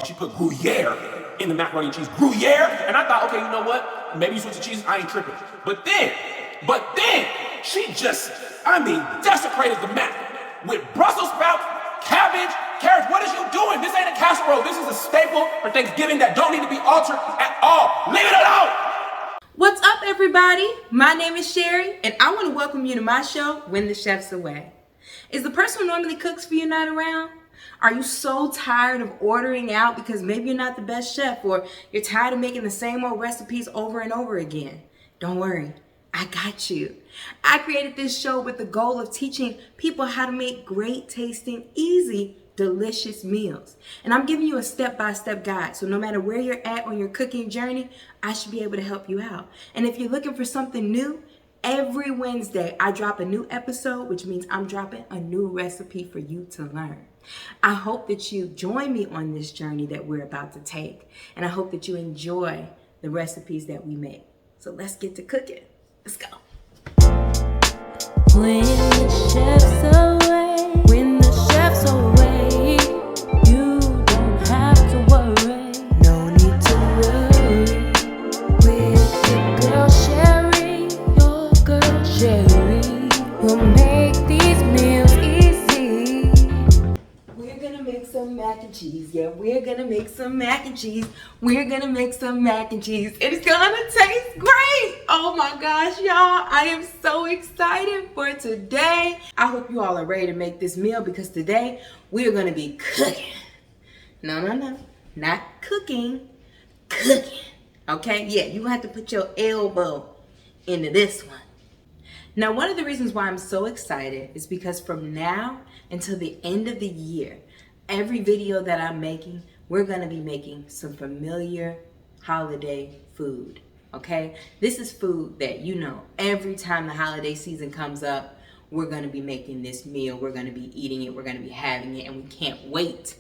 she put Gruyere in the macaroni and cheese. Gruyere? And I thought, okay, you know what? Maybe you switch the cheese, I ain't tripping. But then, she just, desecrated the mat with Brussels sprouts, cabbage, carrots. What is you doing? This ain't a casserole. This is a staple for Thanksgiving that don't need to be altered at all. Leave it alone! What's up, everybody? My name is Sherry, and I want to welcome you to my show, When the Chef's Away. Is the person who normally cooks for you not around? Are you so tired of ordering out because maybe you're not the best chef, or you're tired of making the same old recipes over and over again? Don't worry, I got you. I created this show with the goal of teaching people how to make great tasting, easy, delicious meals. And I'm giving you a step-by-step guide. So no matter where you're at on your cooking journey, I should be able to help you out. And if you're looking for something new, every Wednesday I drop a new episode, which means I'm dropping a new recipe for you to learn. I hope that you join me on this journey that we're about to take. And I hope that you enjoy the recipes that we make. So let's get to cooking. Let's go. When the chef's away, when the chef's away, you don't have to worry, no need to worry. With your girl Sherry, your girl Sherry, we'll make these meals easy. We're gonna make some mac and cheese, yeah, we're gonna make some mac and cheese. We're gonna make some mac and cheese. It's gonna taste great. Oh my gosh, y'all. I am so excited for today. I hope you all are ready to make this meal because today we're gonna be cooking. No, not cooking, cooking. Okay, yeah, you have to put your elbow into this one. Now, one of the reasons why I'm so excited is because from now until the end of the year, every video that I'm making, we're gonna be making some familiar holiday food, okay? This is food that, you know, every time the holiday season comes up, we're gonna be making this meal, we're gonna be eating it, we're gonna be having it, and we can't wait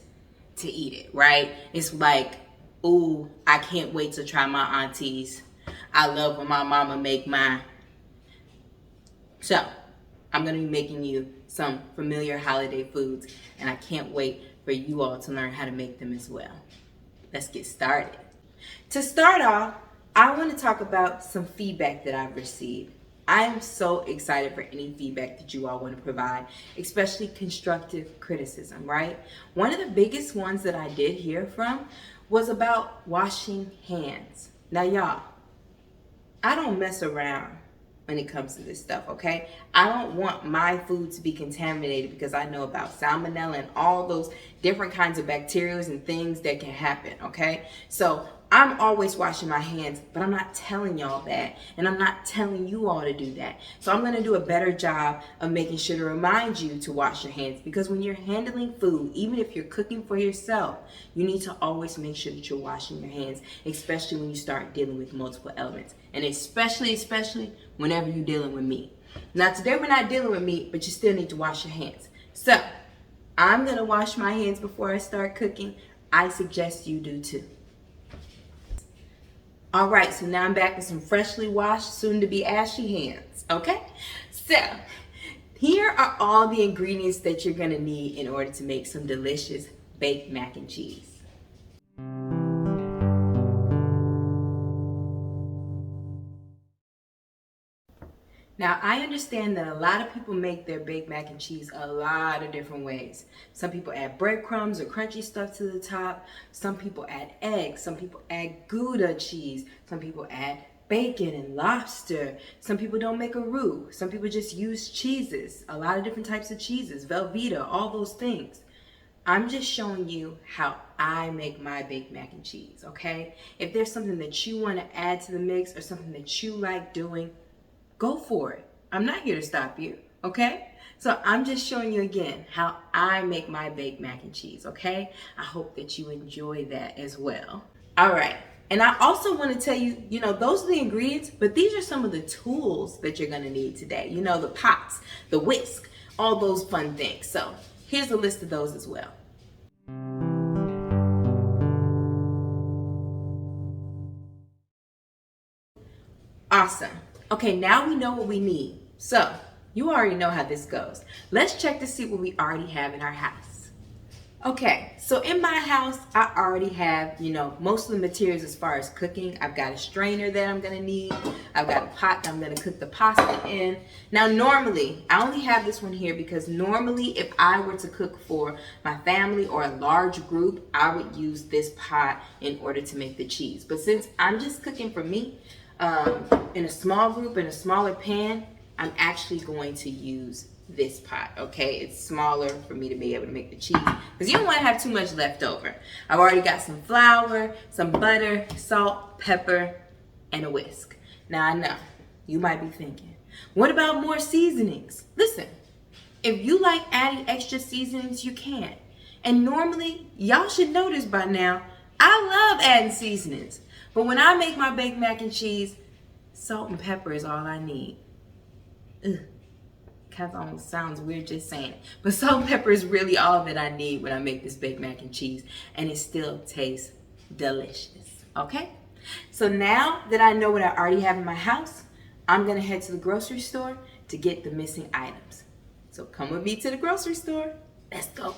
to eat it, right? It's like, ooh, I can't wait to try my aunties. I love when my mama make mine. So, I'm gonna be making you some familiar holiday foods, and I can't wait for you all to learn how to make them as well. Let's get started. To start off, I want to talk about some feedback that I've received. I am so excited for any feedback that you all want to provide, especially constructive criticism, right? One of the biggest ones that I did hear from was about washing hands. Now, y'all, I don't mess around when it comes to this stuff, okay? I don't want my food to be contaminated because I know about salmonella and all those different kinds of bacteria and things that can happen, okay? So I'm always washing my hands, but I'm not telling y'all that, and I'm not telling you all to do that. So I'm gonna do a better job of making sure to remind you to wash your hands, because when you're handling food, even if you're cooking for yourself, you need to always make sure that you're washing your hands, especially when you start dealing with multiple elements, and especially whenever you're dealing with meat. Now today we're not dealing with meat, but you still need to wash your hands. So I'm gonna wash my hands before I start cooking. I suggest you do too. All right, so now I'm back with some freshly washed, soon to be ashy hands, okay? So here are all the ingredients that you're gonna need in order to make some delicious baked mac and cheese. Now, I understand that a lot of people make their baked mac and cheese a lot of different ways. Some people add breadcrumbs or crunchy stuff to the top. Some people add eggs. Some people add Gouda cheese. Some people add bacon and lobster. Some people don't make a roux. Some people just use cheeses. A lot of different types of cheeses, Velveeta, all those things. I'm just showing you how I make my baked mac and cheese, okay? If there's something that you want to add to the mix or something that you like doing, go for it. I'm not here to stop you, okay? So I'm just showing you again how I make my baked mac and cheese, okay? I hope that you enjoy that as well. All right, and I also want to tell you, you know, those are the ingredients, but these are some of the tools that you're gonna need today. You know, the pots, the whisk, all those fun things. So here's a list of those as well. Awesome. Okay, now we know what we need. So, you already know how this goes. Let's check to see what we already have in our house. Okay, so in my house, I already have, most of the materials as far as cooking. I've got a strainer that I'm gonna need. I've got a pot that I'm gonna cook the pasta in. Now, normally, I only have this one here because normally if I were to cook for my family or a large group, I would use this pot in order to make the cheese. But since I'm just cooking for me, in a small group, in a smaller pan, I'm actually going to use this pot, okay? It's smaller for me to be able to make the cheese because you don't want to have too much left over. I've already got some flour, some butter, salt, pepper, and a whisk. Now I know you might be thinking, what about more seasonings? Listen, if you like adding extra seasonings, you can. And normally, y'all should know this by now, I love adding seasonings. But when I make my baked mac and cheese, salt and pepper is all I need. Ugh. Kind of almost sounds weird just saying it. But salt and pepper is really all that I need when I make this baked mac and cheese. And it still tastes delicious. Okay? So now that I know what I already have in my house, I'm going to head to the grocery store to get the missing items. So come with me to the grocery store. Let's go.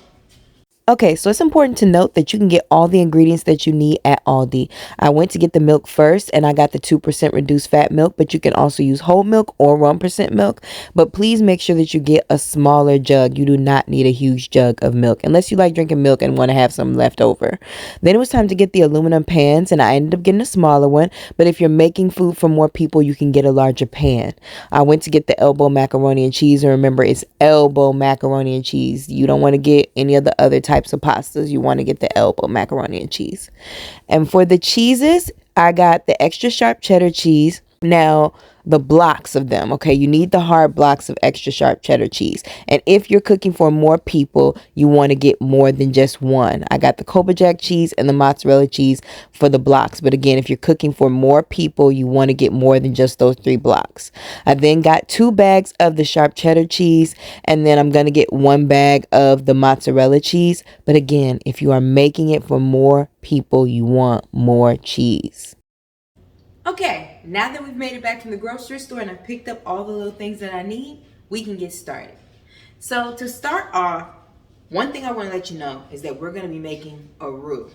Okay, so it's important to note that you can get all the ingredients that you need at Aldi. I went to get the milk first and I got the 2% reduced fat milk, but you can also use whole milk or 1% milk. But please make sure that you get a smaller jug. You do not need a huge jug of milk unless you like drinking milk and want to have some left over. Then it was time to get the aluminum pans and I ended up getting a smaller one. But if you're making food for more people, you can get a larger pan. I went to get the elbow macaroni and cheese, and remember, it's elbow macaroni and cheese. You don't want to get any of the other types of pastas. You want to get the elbow macaroni and cheese. And for the cheeses, I got the extra sharp cheddar cheese. Now, the blocks of them, okay? You need the hard blocks of extra sharp cheddar cheese. And if you're cooking for more people, you want to get more than just one. I got the Colby Jack cheese and the mozzarella cheese for the blocks. But again, if you're cooking for more people, you want to get more than just those 3 blocks. I then got 2 bags of the sharp cheddar cheese, and then I'm going to get 1 bag of the mozzarella cheese. But again, if you are making it for more people, you want more cheese. Okay, now that we've made it back from the grocery store and I've picked up all the little things that I need, we can get started. So to start off, one thing I want to let you know is that we're going to be making a roux.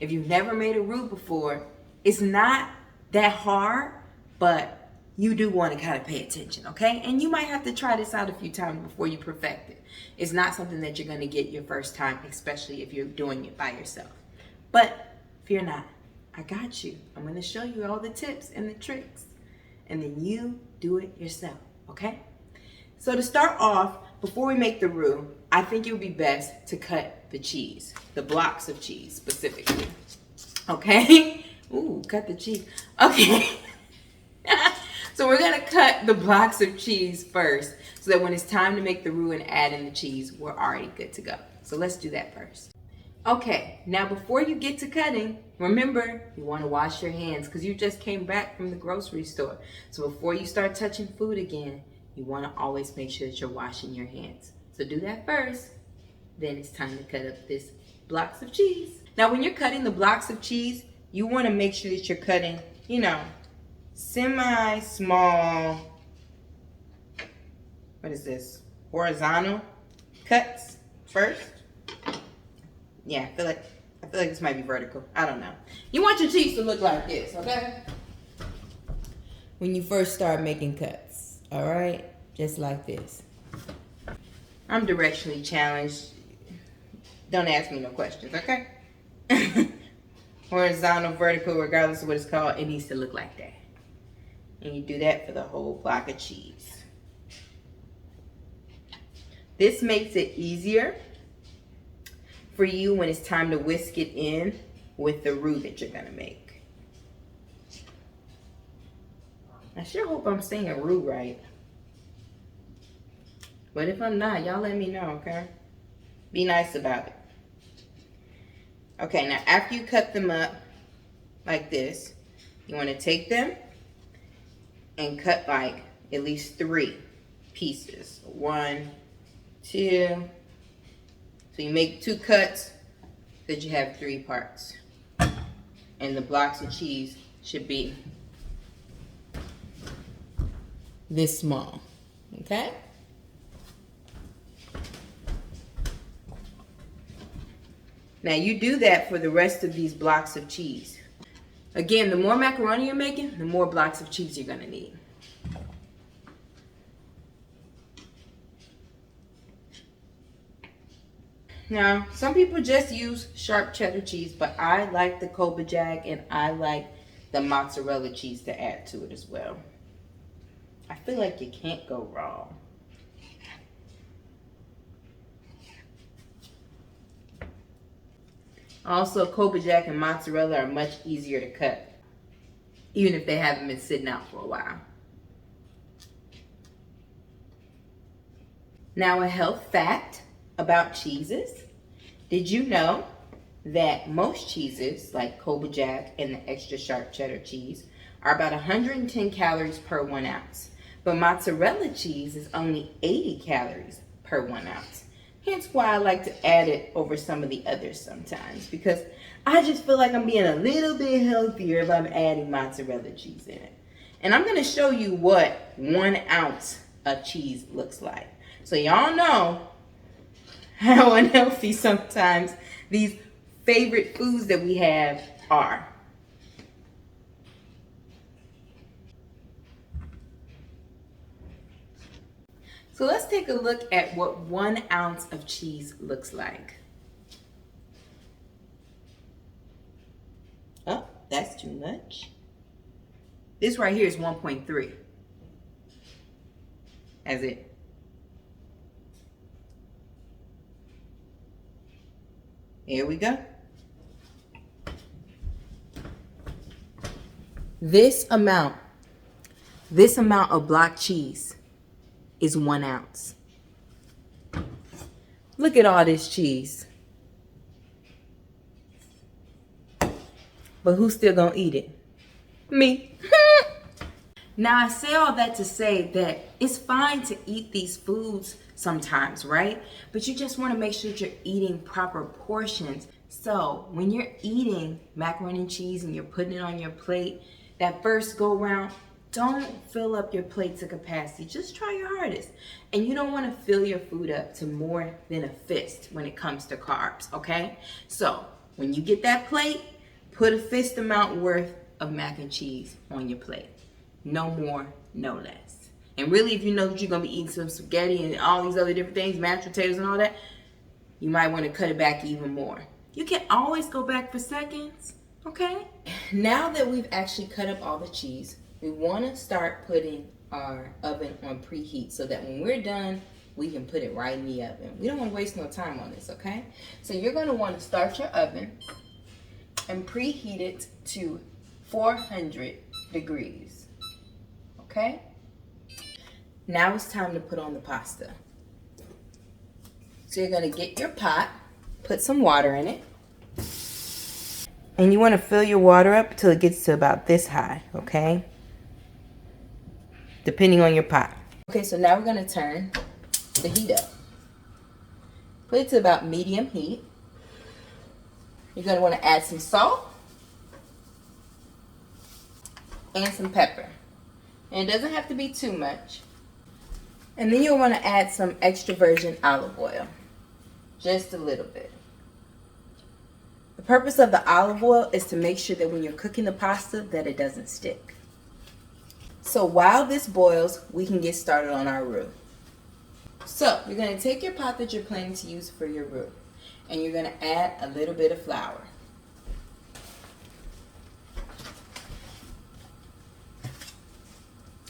If you've never made a roux before, it's not that hard, but you do want to kind of pay attention, okay? And you might have to try this out a few times before you perfect it. It's not something that you're going to get your first time, especially if you're doing it by yourself. But fear not. I got you. I'm going to show you all the tips and the tricks. And then you do it yourself, okay? So to start off, before we make the roux, I think it would be best to cut the cheese. The blocks of cheese, specifically. Okay? Ooh, cut the cheese. Okay. So we're going to cut the blocks of cheese first, so that when it's time to make the roux and add in the cheese, we're already good to go. So let's do that first. Okay, now before you get to cutting, remember, you want to wash your hands because you just came back from the grocery store. So before you start touching food again, you want to always make sure that you're washing your hands. So do that first. Then it's time to cut up this blocks of cheese. Now when you're cutting the blocks of cheese, you want to make sure that you're cutting, semi-small, what is this, horizontal cuts first. Yeah, I feel like this might be vertical. I don't know. You want your cheese to look like this, okay? When you first start making cuts, all right? Just like this. I'm directionally challenged. Don't ask me no questions, okay? Horizontal, vertical, regardless of what it's called, it needs to look like that. And you do that for the whole block of cheese. This makes it easier for you when it's time to whisk it in with the roux that you're gonna make. I sure hope I'm saying roux right. But if I'm not, y'all let me know, okay? Be nice about it. Okay, now after you cut them up like this, you wanna take them and cut like at least 3 pieces. 1, 2, so you make 2 cuts, that you have 3 parts. And the blocks of cheese should be this small, okay? Now you do that for the rest of these blocks of cheese. Again, the more macaroni you're making, the more blocks of cheese you're gonna need. Now, some people just use sharp cheddar cheese, but I like the Colby Jack and I like the mozzarella cheese to add to it as well. I feel like you can't go wrong. Also, Colby Jack and mozzarella are much easier to cut, even if they haven't been sitting out for a while. Now, a health fact about cheeses. Did you know that most cheeses, like Colby Jack and the extra sharp cheddar cheese, are about 110 calories per 1 ounce? But mozzarella cheese is only 80 calories per 1 ounce. Hence why I like to add it over some of the others sometimes, because I just feel like I'm being a little bit healthier if I'm adding mozzarella cheese in it. And I'm going to show you what 1 ounce of cheese looks like. So y'all know how unhealthy sometimes these favorite foods that we have are. So let's take a look at what 1 ounce of cheese looks like. Oh, that's too much. This right here is 1.3. That's it. Here we go. This amount of block cheese is 1 ounce. Look at all this cheese. But who's still gonna eat it? Me. Now I say all that to say that it's fine to eat these foods sometimes, right? But you just want to make sure that you're eating proper portions. So when you're eating macaroni and cheese and you're putting it on your plate, that first go round, don't fill up your plate to capacity. Just try your hardest. And you don't want to fill your food up to more than a fist when it comes to carbs, okay? So when you get that plate, put a fist amount worth of mac and cheese on your plate. No more, no less. And really, if you know that you're going to be eating some spaghetti and all these other different things, mashed potatoes and all that, you might want to cut it back even more. You can always go back for seconds, okay? Now that we've actually cut up all the cheese, we want to start putting our oven on preheat so that when we're done, we can put it right in the oven. We don't want to waste no time on this, okay? So you're going to want to start your oven and preheat it to 400 degrees. Okay? Now it's time to put on the pasta. So you're going to get your pot, put some water in it. And you want to fill your water up until it gets to about this high, okay? Depending on your pot. Okay, so now we're going to turn the heat up. Put it to about medium heat. You're going to want to add some salt and some pepper. And it doesn't have to be too much. And then you'll want to add some extra virgin olive oil. Just a little bit. The purpose of the olive oil is to make sure that when you're cooking the pasta that it doesn't stick. So while this boils, we can get started on our roux. So you're going to take your pot that you're planning to use for your roux. And you're going to add a little bit of flour.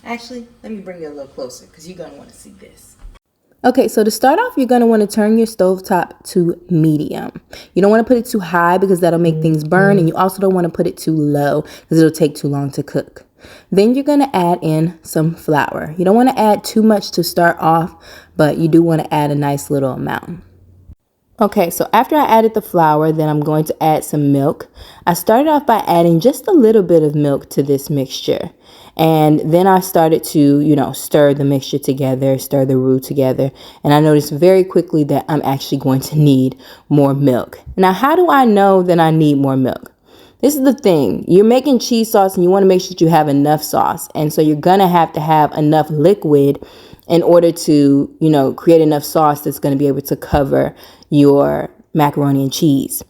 Actually, let me bring it a little closer because you're going to want to see this. Okay, so to start off, you're going to want to turn your stovetop to medium. You don't want to put it too high because that'll make things burn, and you also don't want to put it too low because it'll take too long to cook. Then you're going to add in some flour. You don't want to add too much to start off, but you do want to add a nice little amount. Okay, so after I added the flour, then I'm going to add some milk. I started off by adding just a little bit of milk to this mixture. And then I started to, stir the mixture together, stir the roux together. And I noticed very quickly that I'm actually going to need more milk. Now, how do I know that I need more milk? This is the thing. You're making cheese sauce and you want to make sure that you have enough sauce. And so you're going to have enough liquid in order to, create enough sauce that's going to be able to cover your macaroni and cheese.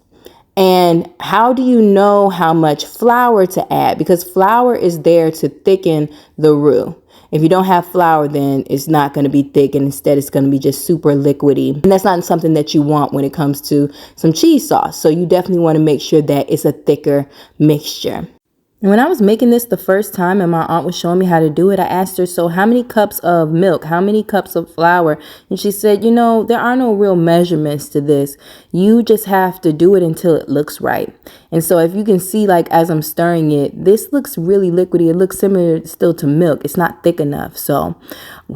And how do you know how much flour to add? Because flour is there to thicken the roux. If you don't have flour, then it's not going to be thick, and instead it's going to be just super liquidy. And that's not something that you want when it comes to some cheese sauce. So you definitely want to make sure that it's a thicker mixture. And when I was making this the first time and my aunt was showing me how to do it, I asked her, so how many cups of milk, how many cups of flour? And she said, you know, there are no real measurements to this. You just have to do it until it looks right. And so if you can see, like, as I'm stirring it, this looks really liquidy. It looks similar still to milk. It's not thick enough. So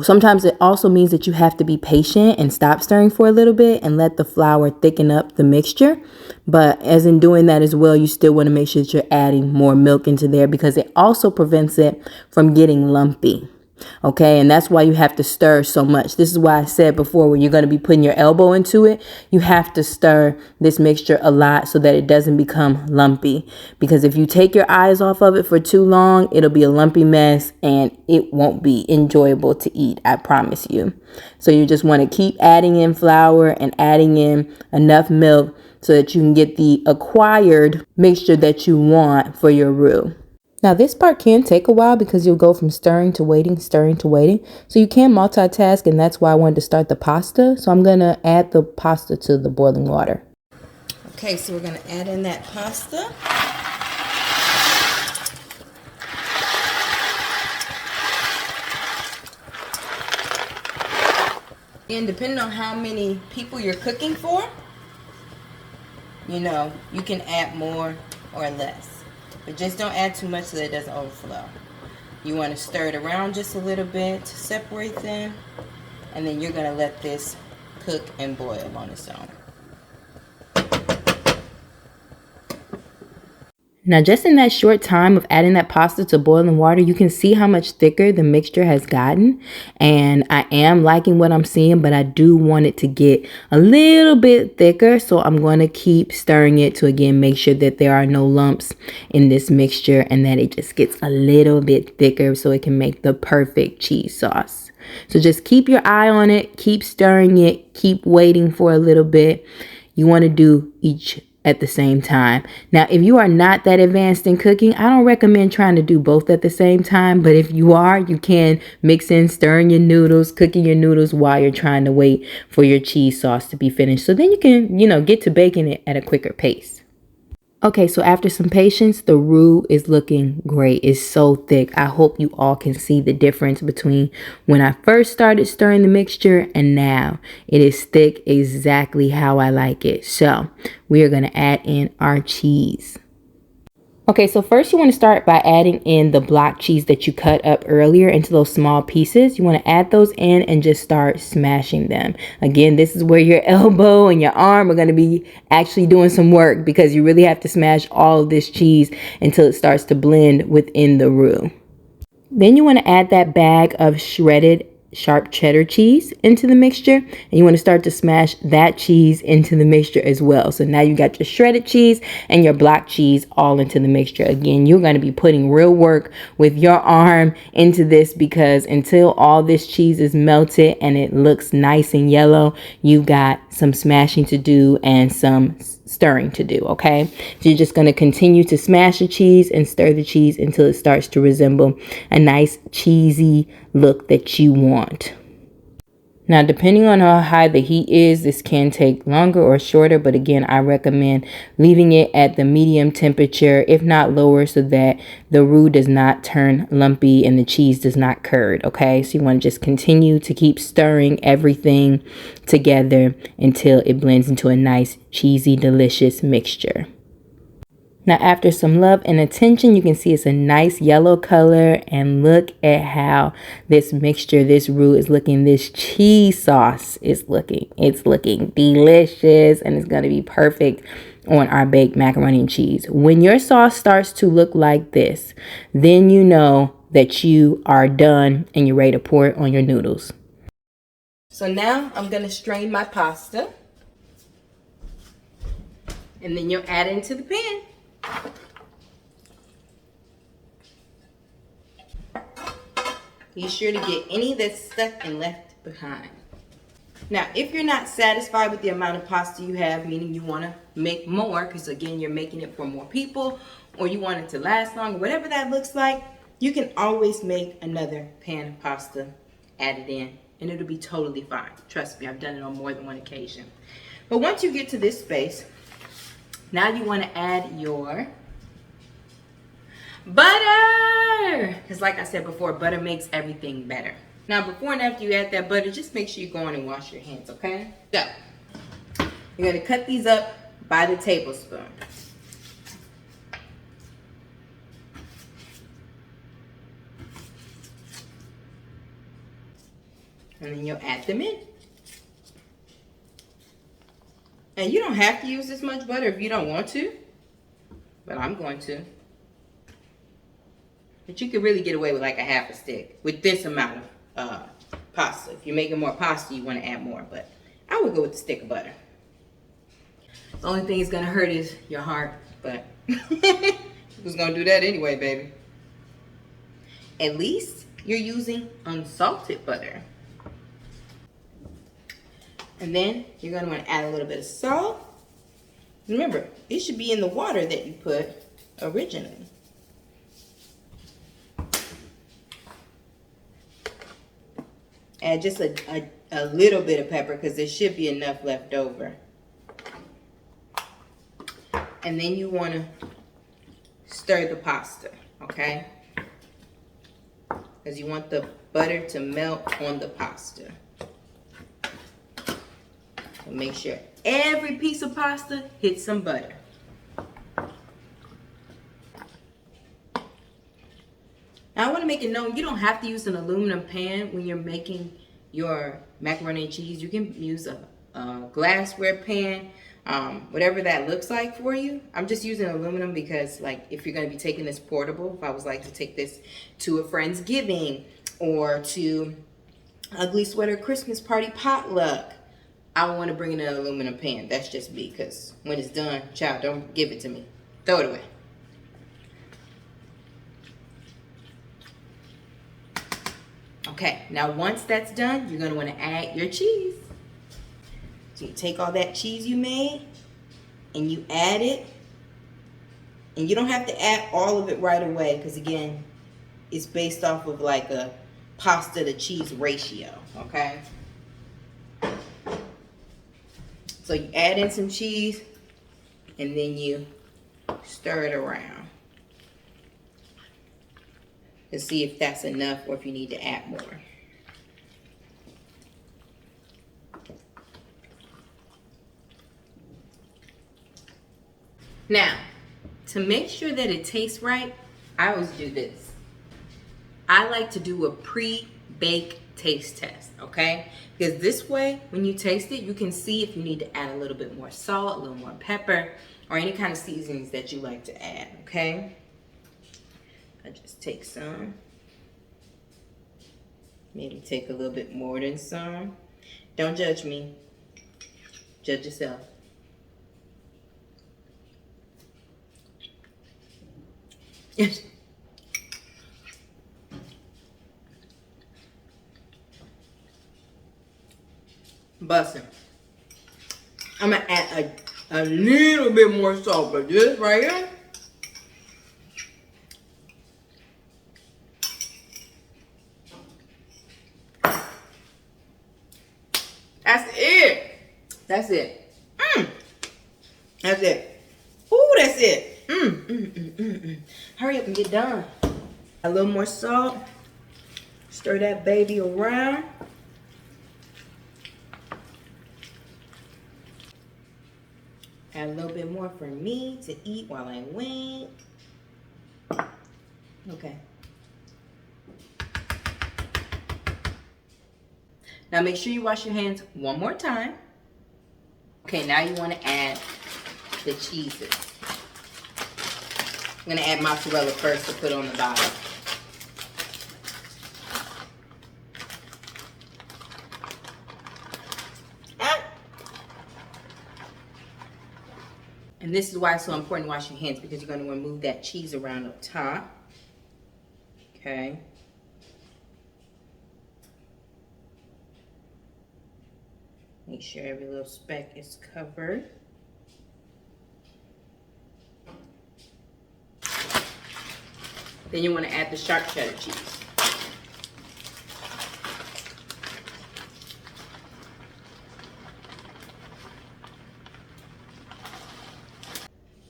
sometimes it also means that you have to be patient and stop stirring for a little bit and let the flour thicken up the mixture. But as in doing that as well, you still want to make sure that you're adding more milk into there, because it also prevents it from getting lumpy. Okay, and that's why you have to stir so much. This is why I said before, when you're going to be putting your elbow into it, you have to stir this mixture a lot so that it doesn't become lumpy. Because if you take your eyes off of it for too long, it'll be a lumpy mess and it won't be enjoyable to eat, I promise you. So you just want to keep adding in flour and adding in enough milk so that you can get the acquired mixture that you want for your roux. Now this part can take a while because you'll go from stirring to waiting, stirring to waiting. So you can multitask, and that's why I wanted to start the pasta. So I'm going to add the pasta to the boiling water. Okay, so we're going to add in that pasta. And depending on how many people you're cooking for, you know, you can add more or less. But just don't add too much so that it doesn't overflow. You want to stir it around just a little bit to separate them. And then you're going to let this cook and boil on its own. Now, just in that short time of adding that pasta to boiling water, you can see how much thicker the mixture has gotten. And I am liking what I'm seeing, but I do want it to get a little bit thicker. So I'm going to keep stirring it to, again, make sure that there are no lumps in this mixture and that it just gets a little bit thicker so it can make the perfect cheese sauce. So just keep your eye on it, keep stirring it, keep waiting for a little bit. You want to do each at the same time. Now, if you are not that advanced in cooking, I don't recommend trying to do both at the same time. But if you are, you can mix in stirring your noodles, cooking your noodles while you're trying to wait for your cheese sauce to be finished. So then you can, get to baking it at a quicker pace. Okay, so after some patience, the roux is looking great. It's so thick. I hope you all can see the difference between when I first started stirring the mixture and now. It is thick exactly how I like it. So we are going to add in our cheese. Okay, so first you want to start by adding in the block cheese that you cut up earlier into those small pieces. You want to add those in and just start smashing them. Again, this is where your elbow and your arm are going to be actually doing some work, because you really have to smash all of this cheese until it starts to blend within the roux. Then you want to add that bag of shredded sharp cheddar cheese into the mixture, and you want to start to smash that cheese into the mixture as well. So now you got your shredded cheese and your block cheese all into the mixture. Again, you're going to be putting real work with your arm into this, because until all this cheese is melted and it looks nice and yellow, you got some smashing to do and some stirring to do. Okay, so you're just going to continue to smash the cheese and stir the cheese until it starts to resemble a nice cheesy look that you want. Now, depending on how high the heat is, this can take longer or shorter, but again, I recommend leaving it at the medium temperature, if not lower, so that the roux does not turn lumpy and the cheese does not curd. Okay, so you want to just continue to keep stirring everything together until it blends into a nice, cheesy, delicious mixture. Now, after some love and attention, you can see it's a nice yellow color, and look at how this mixture, this roux is looking. This cheese sauce is looking, it's looking delicious, and it's going to be perfect on our baked macaroni and cheese. When your sauce starts to look like this, then you know that you are done and you're ready to pour it on your noodles. So now I'm going to strain my pasta, and then you'll add it into the pan. Be sure to get any that's stuck and left behind. Now, if you're not satisfied with the amount of pasta you have, meaning you want to make more, because again, you're making it for more people, or you want it to last longer, whatever that looks like, you can always make another pan of pasta, add it in, and it'll be totally fine. Trust me, I've done it on more than one occasion. But once you get to this space, now you want to add your butter. Because like I said before, butter makes everything better. Now, before and after you add that butter, just make sure you go on and wash your hands, okay? So, you're going to cut these up by the tablespoon. And then you'll add them in. And you don't have to use this much butter if you don't want to. But I'm going to. But you could really get away with like a half a stick with this amount of pasta. If you're making more pasta, you want to add more. But I would go with the stick of butter. The only thing it's going to hurt is your heart. But who's going to do that anyway, baby? At least you're using unsalted butter. And then you're going to want to add a little bit of salt. Remember, it should be in the water that you put originally. Add just a little bit of pepper because there should be enough left over. And then you want to stir the pasta, okay? Because you want the butter to melt on the pasta. So make sure every piece of pasta hits some butter. Now I want to make it known you don't have to use an aluminum pan when you're making your macaroni and cheese. You can use a glassware pan, whatever that looks like for you. I'm just using aluminum because like if you're going to be taking this portable, if I was like to take this to a friend's giving or to ugly sweater Christmas party potluck, I want to bring in an aluminum pan. That's just me because when it's done, child, don't give it to me. Throw it away. Okay, now once that's done, you're going to want to add your cheese. So you take all that cheese you made and you add it. And you don't have to add all of it right away because again, it's based off of like a pasta to cheese ratio, okay? So you add in some cheese and then you stir it around to see if that's enough or if you need to add more. Now, to make sure that it tastes right, I always do this. I like to do a pre-bake taste test, okay? Because this way, when you taste it, you can see if you need to add a little bit more salt, a little more pepper, or any kind of seasonings that you like to add, okay? I just take some. Maybe take a little bit more than some. Don't judge me. Judge yourself. Yes. Bussin'. I'm gonna add a little bit more salt, but this right here. That's it. That's it. That's it. Ooh, that's it. Hurry up and get done. A little more salt. Stir that baby around. Add a little bit more for me to eat while I wait. Okay. Now make sure you wash your hands one more time. Okay, now you want to add the cheeses. I'm going to add mozzarella first to put on the bottom. And this is why it's so important to wash your hands, because you're going to want to move that cheese around up top. Okay. Make sure every little speck is covered. Then you want to add the sharp cheddar cheese.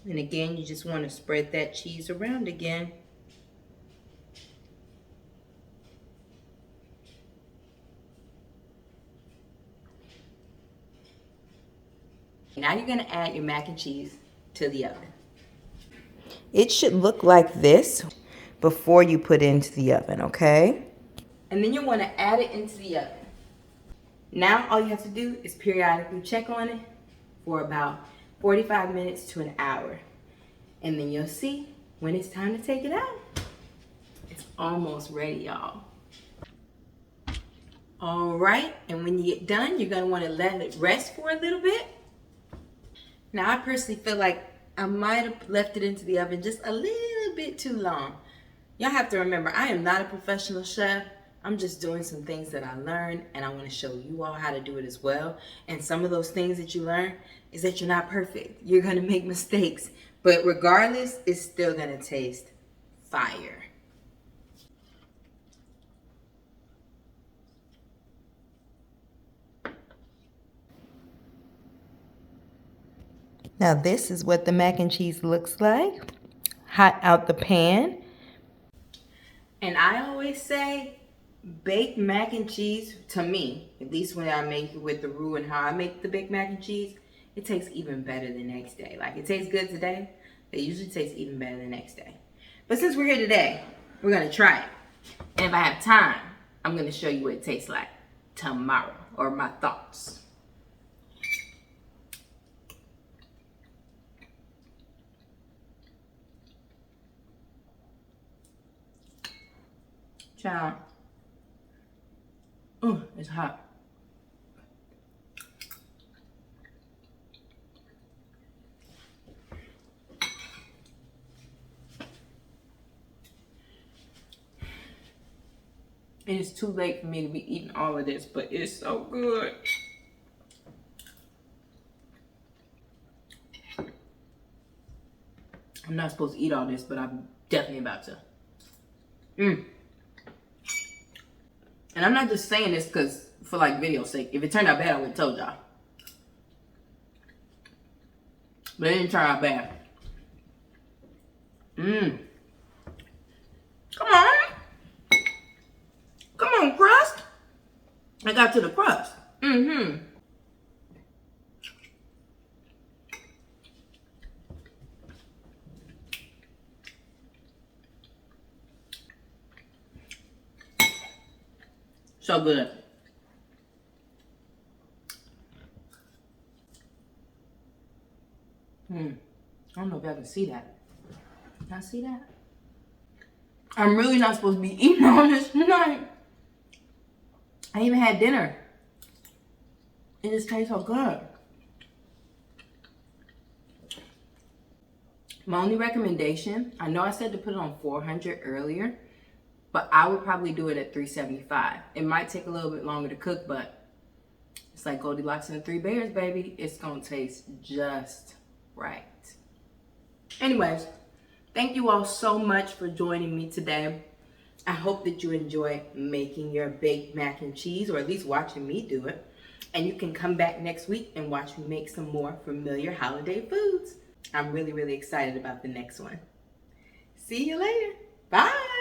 And again, you just want to spread that cheese around again. Now you're going to add your mac and cheese to the oven. It should look like this before you put it into the oven, okay? And then you want to add it into the oven. Now all you have to do is periodically check on it for about 45 minutes to an hour. And then you'll see when it's time to take it out. It's almost ready, y'all. All right, and when you get done, you're gonna wanna let it rest for a little bit. Now I personally feel like I might have left it into the oven just a little bit too long. Y'all have to remember, I am not a professional chef. I'm just doing some things that I learned, and I want to show you all how to do it as well. And some of those things that you learn is that you're not perfect. You're going to make mistakes. But regardless, it's still going to taste fire. Now this is what the mac and cheese looks like. Hot out the pan. And I always say, baked mac and cheese, to me, at least when I make it with the roux and how I make the baked mac and cheese, it tastes even better the next day. Like, it tastes good today, it usually tastes even better the next day. But since we're here today, we're gonna try it. And if I have time, I'm gonna show you what it tastes like tomorrow, or my thoughts. Child. Oh, it's hot. It is too late for me to be eating all of this, but it's so good. I'm not supposed to eat all this, but I'm definitely about to. And I'm not just saying this because for like video sake. If it turned out bad, I would have told y'all. But it didn't turn out bad. Come on. Come on, crust. I got to the crust. So good. I don't know if y'all can see that. Can I see that? I'm really not supposed to be eating all this tonight. I even had dinner. It just tastes so good. My only recommendation, I know I said to put it on 400 earlier, but I would probably do it at 375. It might take a little bit longer to cook, but it's like Goldilocks and the Three Bears, baby. It's gonna taste just right. Anyways, thank you all so much for joining me today. I hope that you enjoy making your baked mac and cheese, or at least watching me do it. And you can come back next week and watch me make some more familiar holiday foods. I'm really, really excited about the next one. See you later. Bye.